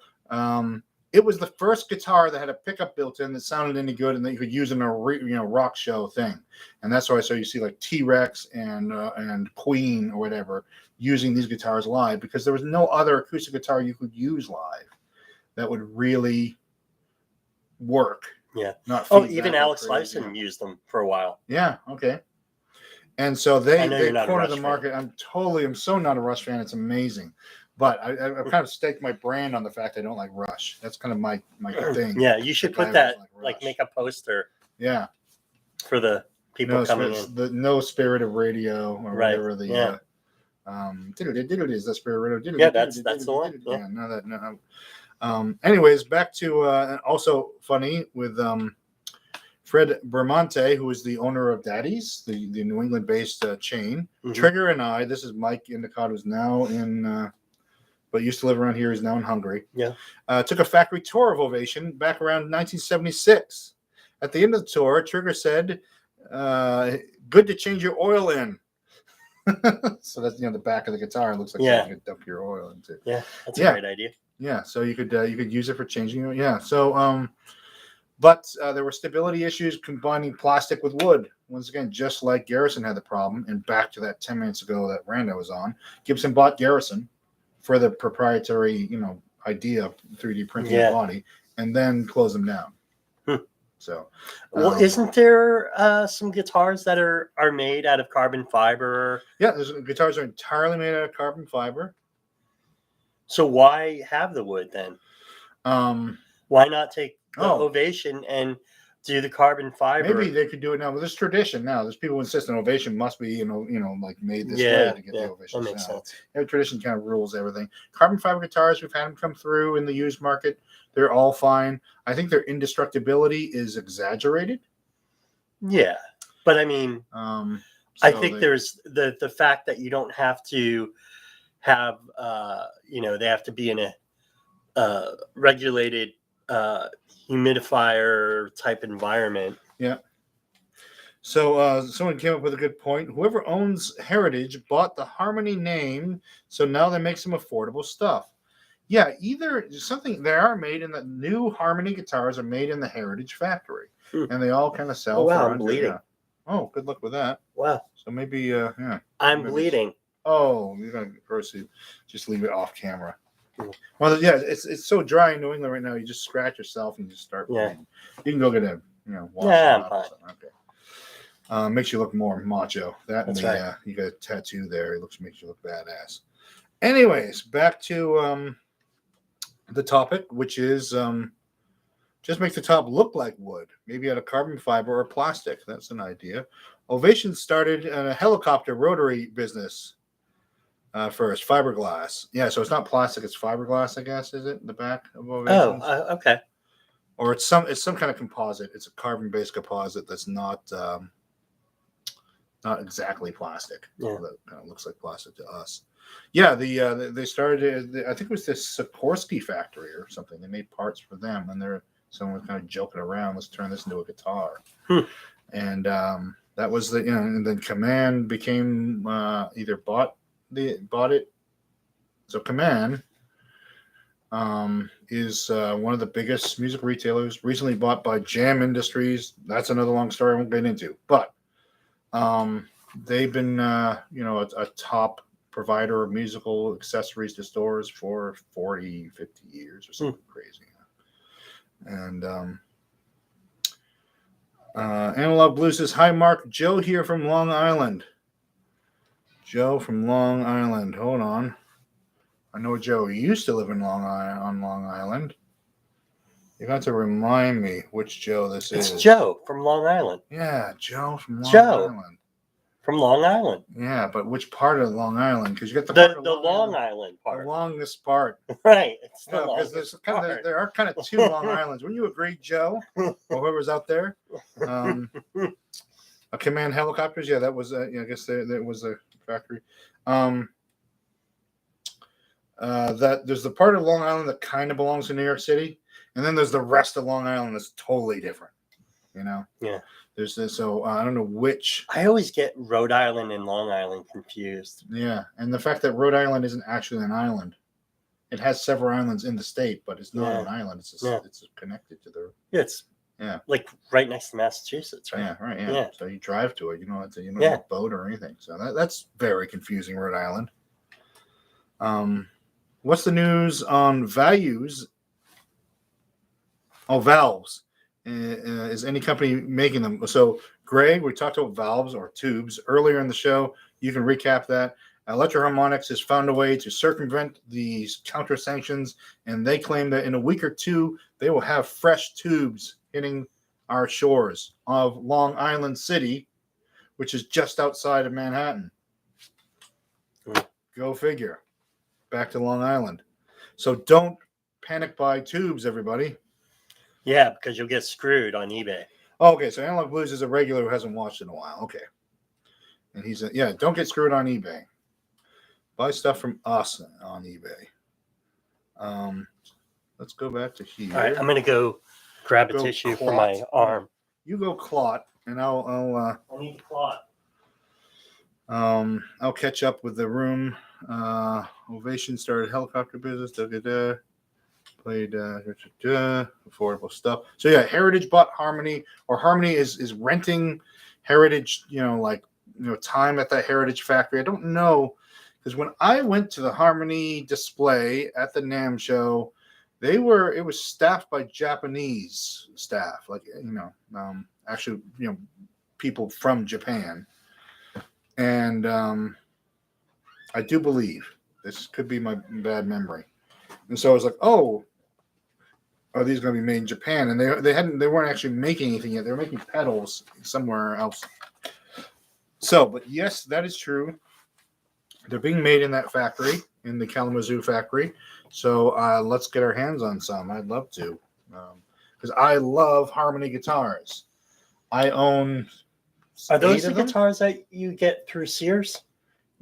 It was the first guitar that had a pickup built in that sounded any good and that you could use in a rock show thing, and that's why you see like T-Rex and Queen or whatever using these guitars live, because there was no other acoustic guitar you could use live that would really work. Yeah. Even Alex Lifeson used them for a while. Yeah. Okay. And so they cornered the market. Fan. I'm so not a Rush fan. It's amazing. But I've kind of staked my brand on the fact I don't like Rush. That's kind of my thing. Yeah, you should put that, make a poster. Yeah. For the people coming in. The No Spirit of Radio or whatever the is that Spirit Radio. Yeah, that's the one. Yeah, no. Anyways, back to also funny with Fred Bermonte, who is the owner of Daddy's, the New England-based chain. Mm-hmm. Trigger and I, this is Mike Endicott, who's now in, but used to live around here. He's now in Hungary. Yeah. Took a factory tour of Ovation back around 1976. At the end of the tour, Trigger said, "Good to change your oil in." So that's the back of the guitar. It looks like you could dump your oil into. Yeah, that's a great idea. Yeah, so you could use it for changing. Yeah, so but there were stability issues combining plastic with wood. Once again, just like Garrison had the problem, and back to that 10 minutes ago that Rando was on, Gibson bought Garrison for the proprietary, idea of 3D printing the body, and then closed them down. So, well, isn't there some guitars that are made out of carbon fiber? Yeah, guitars are entirely made out of carbon fiber. So why have the wood then? Why not take the Ovation and do the carbon fiber? Maybe they could do it now. Well, there's tradition now. There's people who insist an Ovation must be, like made this way to get the Ovation. That makes sense. Tradition kind of rules everything. Carbon fiber guitars, we've had them come through in the used market. They're all fine. I think their indestructibility is exaggerated. Yeah, but I mean, I think there's the fact that you don't have to have, they have to be in a regulated humidifier type environment. Yeah. So someone came up with a good point. Whoever owns Heritage bought the Harmony name, so now they make some affordable stuff. Yeah, either something they are made in the new Harmony guitars are made in the Heritage factory, and they all kind of sell. Oh wow, I'm bleeding. Oh, good luck with that. Wow. So maybe I'm bleeding. Oh, you're gonna proceed. Just leave it off camera. Well, yeah, it's so dry in New England right now. You just scratch yourself and you just start bleeding. You can go get a wash. Yeah, I'm fine. Okay. Makes you look more macho. That's right. You got a tattoo there. Makes you look badass. Anyways, back to the topic, which is just make the top look like wood, maybe out of carbon fiber or plastic. That's an idea. Ovation started in a helicopter rotary business first, fiberglass. Yeah, so it's not plastic; it's fiberglass, I guess. Is it the back of Ovation? Oh, okay. Or it's some kind of composite. It's a carbon-based composite that's not not exactly plastic. Yeah. That kind of looks like plastic to us. Yeah, they started. I think it was this Sikorsky factory or something. They made parts for them, and someone was kind of joking around. Let's turn this into a guitar. And that was and then Command became either bought it. So Command is one of the biggest music retailers, recently bought by Jam Industries. That's another long story I won't get into. But they've been, a top provider of musical accessories to stores for 40, 50 years or something crazy. And Analog Blue says, "Hi, Mark. Joe here from Long Island." Joe from Long Island. Hold on. I know Joe used to live on Long Island. You got to remind me which Joe this is. It's Joe from Long Island. Yeah, Joe from Long Island. From Long Island. Yeah, but which part of Long Island? Because you got the Long Island part. The longest part. Right. It's the longest part. There are kind of two Long Islands. Wouldn't you agree, Joe? Or whoever's out there? A Command helicopters. Yeah, that was. I guess that was a factory. That there's the part of Long Island that kind of belongs to New York City, and then there's the rest of Long Island that's totally different. Yeah. There's this. So I don't know which. I always get Rhode Island and Long Island confused. Yeah, and the fact that Rhode Island isn't actually an island. It has several islands in the state, but it's not an island. It's connected to the. It's like right next to Massachusetts, right? Yeah, right. Yeah. So you drive to it. You don't have a boat or anything. So that's very confusing, Rhode Island. What's the news on values? Oh, valves. Is any company making them? So, Greg, we talked about valves or tubes earlier in the show. You can recap that. Electro-Harmonix has found a way to circumvent these counter sanctions, and they claim that in a week or two, they will have fresh tubes hitting our shores of Long Island City, which is just outside of Manhattan. Go figure. Back to Long Island. So don't panic buy tubes, everybody. Yeah, because you'll get screwed on eBay. Oh, okay, so Analog Blues is a regular who hasn't watched in a while. Okay. And he's don't get screwed on eBay. Buy stuff from us on eBay. Let's go back to here. All right, I'm gonna go grab a tissue for my arm. You go clot, and I'll need to clot. I'll catch up with the room. Ovation started helicopter business. Played affordable stuff. So yeah, Heritage bought Harmony, or Harmony is renting Heritage. Time at that Heritage factory. I don't know, because when I went to the Harmony display at the NAMM show, it was staffed by Japanese staff, actually people from Japan, and I do believe this could be my bad memory. And so I was like, oh, are these going to be made in Japan? And they weren't actually making anything yet. They were making pedals somewhere else. So, but yes, that is true. They're being made in that factory, in the Kalamazoo factory. So let's get our hands on some. I'd love to, because I love Harmony guitars. I own. Are those the guitars that you get through Sears?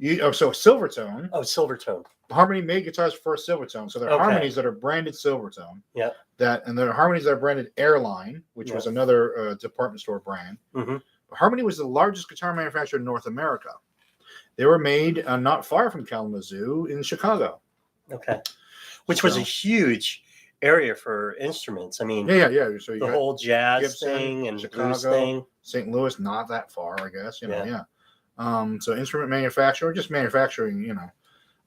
So Silvertone. Oh, Silvertone. Harmony made guitars for Silvertone, so there are Harmonies that are branded Silvertone. Yeah. And there are Harmonies that are branded Airline, which was another department store brand. Mm-hmm. Harmony was the largest guitar manufacturer in North America. They were made not far from Kalamazoo in Chicago. Okay. Which was a huge area for instruments. I mean, yeah. So the whole jazz Gibson, thing and Chicago, blues thing. St. Louis, not that far, I guess. So instrument manufacturer, just manufacturing,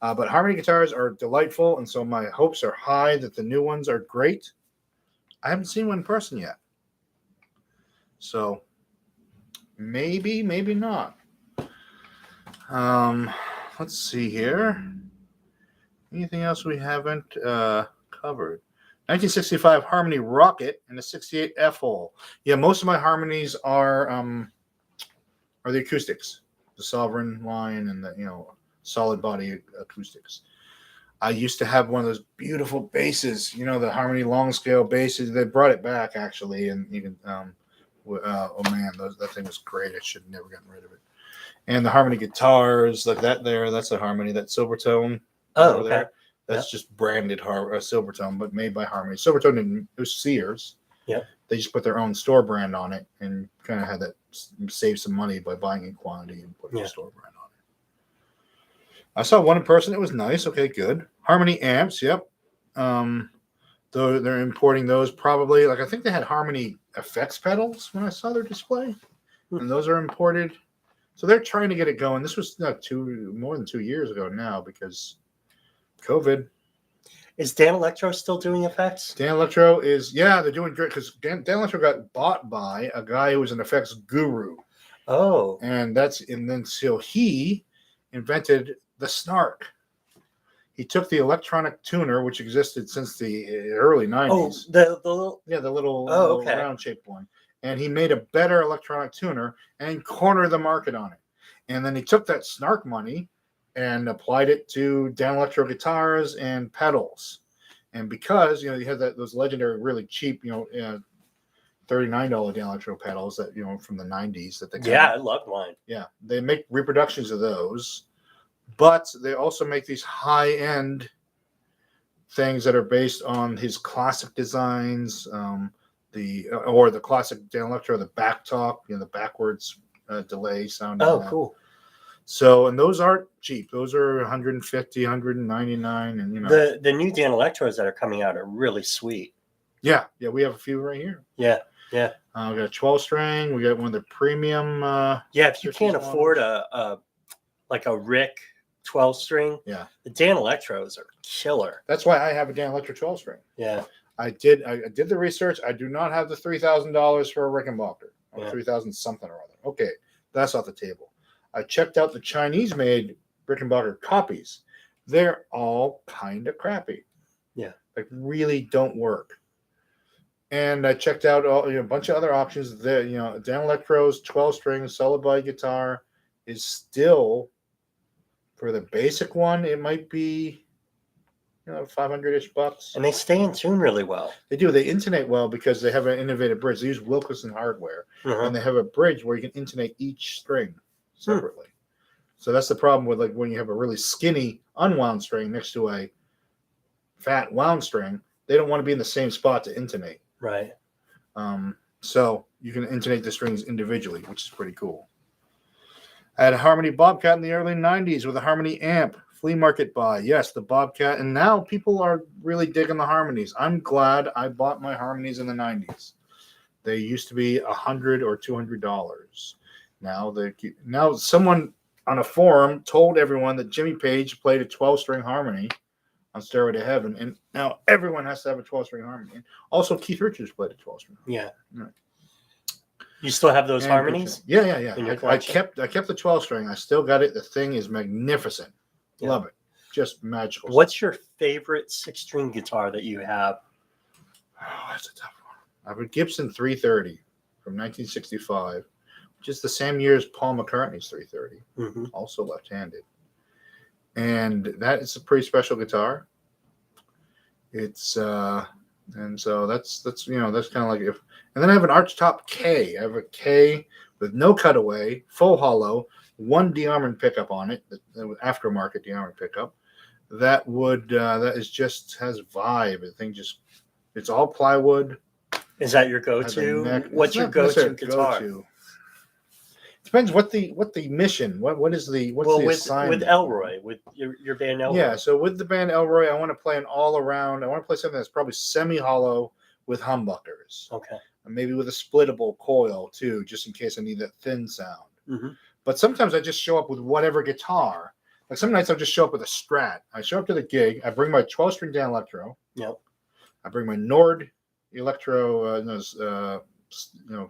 But Harmony guitars are delightful, and so my hopes are high that the new ones are great. I haven't seen one in person yet. So maybe not. Let's see here. Anything else we haven't covered? 1965 Harmony Rocket and the 68 F-hole. Yeah, most of my Harmonies are the acoustics, the Sovereign line, and the solid body acoustics. I used to have one of those beautiful basses, the Harmony long scale basses. They brought it back actually, and you can. Oh man, that thing was great. I should have never gotten rid of it. And the Harmony guitars, like that there, that's a Harmony. That Silvertone Oh, over okay. there, that's just branded Silvertone, but made by Harmony. Silvertone didn't, it was Sears. Yep. They just put their own store brand on it and kind of had that save some money by buying in quantity and putting the store brand on it. I saw one in person. It was nice. Okay, good. Harmony amps. Yep. Though they're importing those probably. Like I think they had Harmony effects pedals when I saw their display, and those are imported. So they're trying to get it going. This was not more than 2 years ago now because COVID. Is Dan Electro still doing effects? Dan Electro is, they're doing great because Dan Electro got bought by a guy who was an effects guru. Oh. And then he invented the Snark. He took the electronic tuner, which existed since the early 90s. Oh, the little okay. round shaped one. And he made a better electronic tuner and cornered the market on it. And then he took that Snark money and applied it to Dan Electro guitars and pedals. And because, you had those legendary, really cheap, $39 Dan Electro pedals that, from the 90s that they got. Yeah, I love mine. Yeah, they make reproductions of those, but they also make these high-end things that are based on his classic designs, the classic Dan Electro, the back talk, the backwards delay sound. Oh, cool. So, and those aren't cheap. Those are 150, 199, and the new Dan Electros that are coming out are really sweet. Yeah, we have a few right here. Yeah. We got a 12-string. We got one of the premium. If you can't afford a Rick 12-string, the Dan Electros are killer. That's why I have a Dan Electro 12-string. Yeah. I did the research. I do not have the $3,000 for a Rickenbacker. Or 3,000 something or other. Okay, that's off the table. I checked out the Chinese-made Rickenbacker copies. They're all kind of crappy. Yeah. Like really don't work. And I checked out a bunch of other options. There, Dan Electro's 12-string solid body guitar is still, for the basic one, it might be $500-ish bucks. And they stay in tune really well. They do. They intonate well because they have an innovative bridge. They use Wilkinson hardware, and they have a bridge where you can intonate each string separately. So that's the problem with when you have a really skinny unwound string next to a fat wound string. They don't want to be in the same spot to intonate. Right. So you can intonate the strings individually, which is pretty cool. I had a Harmony Bobcat in the early 90s with a Harmony amp. Flea market buy. Yes, the Bobcat. And now people are really digging the Harmonies. I'm glad I bought my Harmonies in the 90s. They used to be $100 or $200. Now someone on a forum told everyone that Jimmy Page played a 12-string Harmony on Stairway to Heaven, and now everyone has to have a 12-string Harmony. And also, Keith Richards played a 12-string. Yeah. You still have those Harmonies? Yeah. I kept the 12-string. I still got it. The thing is magnificent. Yeah. Love it. Just magical. What's your favorite 6-string guitar that you have? Oh, that's a tough one. I have a Gibson 330 from 1965, which is the same year as Paul McCartney's 330, also left-handed. And that is a pretty special guitar. It's and so that's that's kind of like if. And then I have an archtop K. I have a K with no cutaway, full hollow, one de-arming pickup on it, the aftermarket de-arming pickup. That has vibe. The thing it's all plywood. Is that your go-to? What's your go-to guitar? Depends what the mission. What's the assignment? With Elroy, with your band Elroy. Yeah, so with the band Elroy, I want to play an all around. I want to play something that's probably semi-hollow with humbuckers. Okay. And maybe with a splittable coil too, just in case I need that thin sound. But sometimes I just show up with whatever guitar. Like some nights I'll just show up with a Strat. I show up to the gig. I bring my 12-string Dan Electro. Yep. I bring my Nord Electro,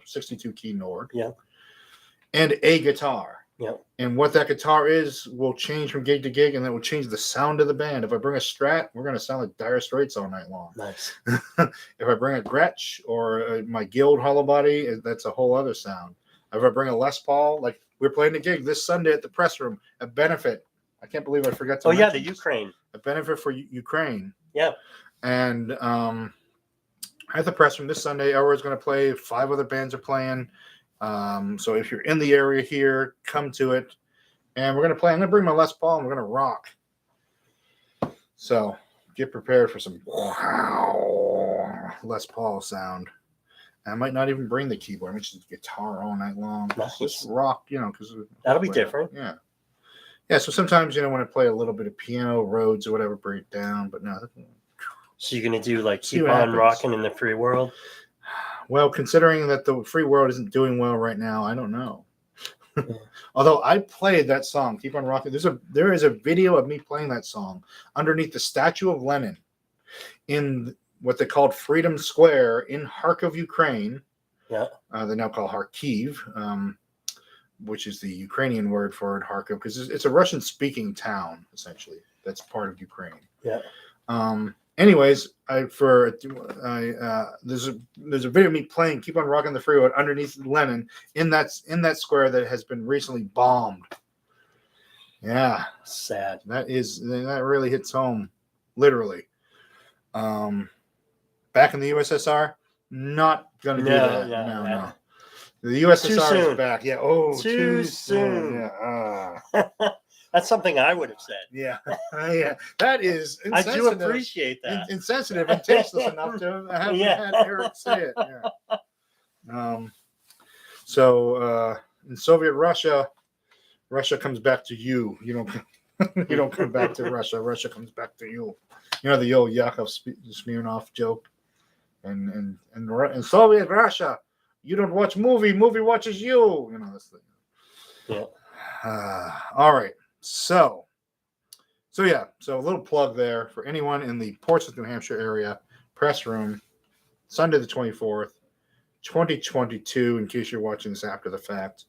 62 key Nord. Yeah. And a guitar. Yeah. And what that guitar is will change from gig to gig, and that will change the sound of the band. If I bring a Strat, we're going to sound like Dire Straits all night long. Nice. If I bring a Gretsch or my Guild hollow body, that's a whole other sound. If I bring a Les Paul, like we're playing a gig this Sunday at the Press Room, a benefit. I can't believe I forgot to mention the Ukraine. A benefit for Ukraine. Yeah. And at the Press Room this Sunday, Elroy's going to play. 5 other bands are playing. So if you're in the area here, come to it. And we're going to play. I'm going to bring my Les Paul and we're going to rock. So get prepared for some Les Paul sound. I might not even bring the keyboard. I might just guitar all night long. Nice. Just rock, because That'll be different. Yeah. Yeah, so sometimes, when I play a little bit of piano, Rhodes or whatever, break down, but no. So you're going to do like See Keep what On happens. Rocking in the Free World? Well, considering that the free world isn't doing well right now, I don't know. Although I played that song, Keep On Rocking. There is a video of me playing that song underneath the statue of Lenin in what they called Freedom Square in Kharkov, Ukraine. Yeah. They now call Kharkiv, which is the Ukrainian word for it, Kharkov, because it's a Russian-speaking town, essentially. That's part of Ukraine. Yeah. Anyways, there's a video of me playing "Keep on Rocking the Free World" underneath Lenin in that square that has been recently bombed. Yeah, sad. That really hits home, literally. Back in the USSR, not gonna do that. No. The USSR is back. Yeah. Oh, too soon. Yeah. That's something I would have said. Yeah. Yeah. That is insensitive. I do appreciate that. Insensitive and tasteless enough to have had Eric say it. Yeah. So in Soviet Russia comes back to you. You don't come back to Russia. Russia comes back to you. The old Yakov Smirnoff joke. And in Soviet Russia, you don't watch movie watches you. That's the. Yeah. All right. So a little plug there for anyone in the Portsmouth, New Hampshire area, press room, Sunday the 24th, 2022. In case you're watching this after the fact,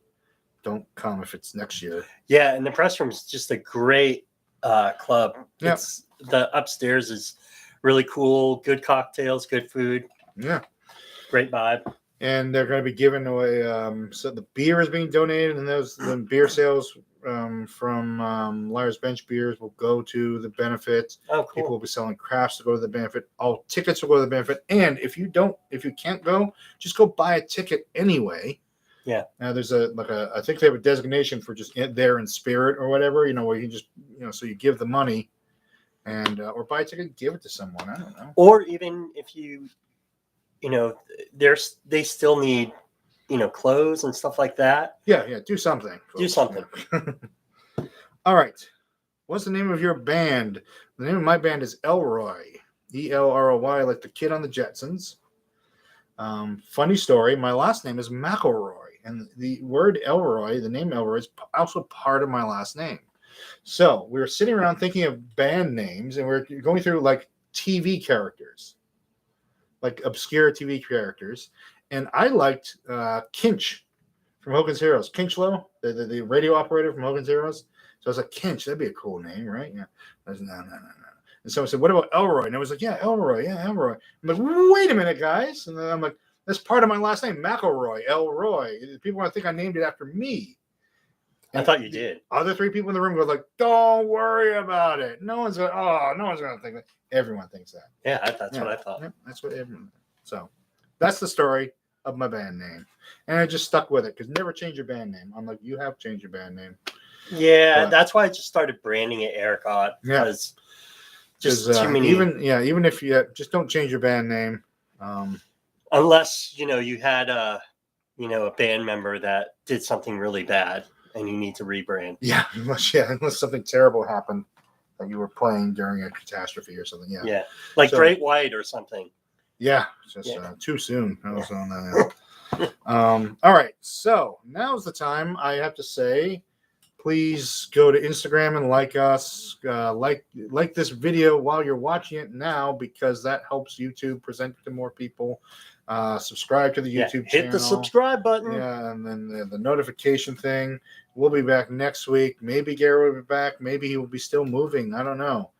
don't come if it's next year. Yeah, and the press room is just a great club. Yeah. The upstairs is really cool. Good cocktails, good food. Yeah, great vibe. And they're going to be giving away. So the beer is being donated, and the beer sales from Liar's Bench beers will go to the benefit. Oh, cool. People will be selling crafts to go to the benefit. All tickets will go to the benefit. And if you can't go, just go buy a ticket anyway. Yeah. Now there's I think they have a designation for just there in spirit or whatever, where you just, so you give the money and, or buy a ticket, give it to someone. I don't know. Or even if you, they still need, clothes and stuff like that. Yeah. Do something. Folks. Do something. Yeah. All right. What's the name of your band? The name of my band is Elroy. ELROY, like the kid on the Jetsons. Funny story. My last name is McElroy. And the word Elroy, the name Elroy, is also part of my last name. So we were sitting around thinking of band names, and we we're going through like TV characters, like obscure TV characters. And I liked Kinch from Hogan's Heroes. Kinchlow, the radio operator from Hogan's Heroes. So I was like, Kinch, that'd be a cool name, right? Yeah. I was no. And so I said, what about Elroy? And I was like, yeah, Elroy. I'm like, wait a minute, guys. And then I'm like, that's part of my last name, McElroy, Elroy. People want to think I named it after me. And I thought you did. Other three people in the room go like, don't worry about it. No one's going to think that. Everyone thinks that. Yeah, that's what I thought. Yeah, that's what everyone. So that's the story of my band name. And I just stuck with it because never change your band name. I'm like, you have changed your band name. Yeah, that's why I just started branding it Eric Ott. Because just too many. Even if you just don't change your band name. Unless, you had a band member that did something really bad and you need to rebrand. Yeah, unless something terrible happened that you were playing during a catastrophe or something. Yeah. Yeah. Like Great White or something. Yeah. Just too soon. I was on that. All right. So now's the time I have to say, please go to Instagram and like us. Like this video while you're watching it now, because that helps YouTube present it to more people. Subscribe to the YouTube channel. Hit the subscribe button. Yeah, and then the notification thing. We'll be back next week. Maybe Gary will be back. Maybe he will be still moving. I don't know.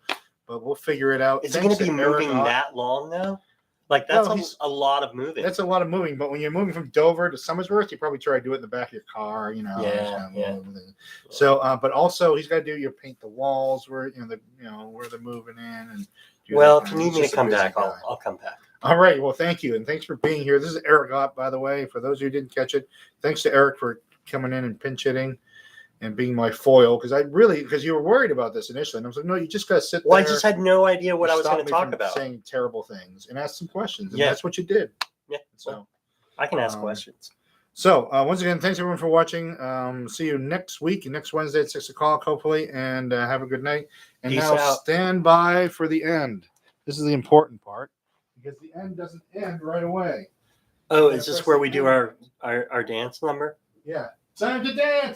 But we'll figure it out. Is it going to be moving that long, though? Like, that's a lot of moving. That's a lot of moving. But when you're moving from Dover to Somersworth, you probably try to do it in the back of your car, Yeah. So, but also he's got to paint the walls where where they're moving in. And if you need me to come back, I'll come back. All right. Well, thank you, and thanks for being here. This is Eric Ott, by the way. For those who didn't catch it, thanks to Eric for coming in and pinch hitting. and being my foil because you were worried about this initially, and I was like, no, you just got to sit there. Well, I just had no idea what I was stop going to me talk from about. saying terrible things and ask some questions, and Yeah. that's what you did. Yeah. So I can ask questions. So once again, thanks everyone for watching. See you next week, next Wednesday at 6:00, hopefully, and have a good night. And Peace now out. stand by for the end. This is the important part because the end doesn't end right away. Oh, Yeah, is this press where the we do end. our dance number? Yeah. Time to dance.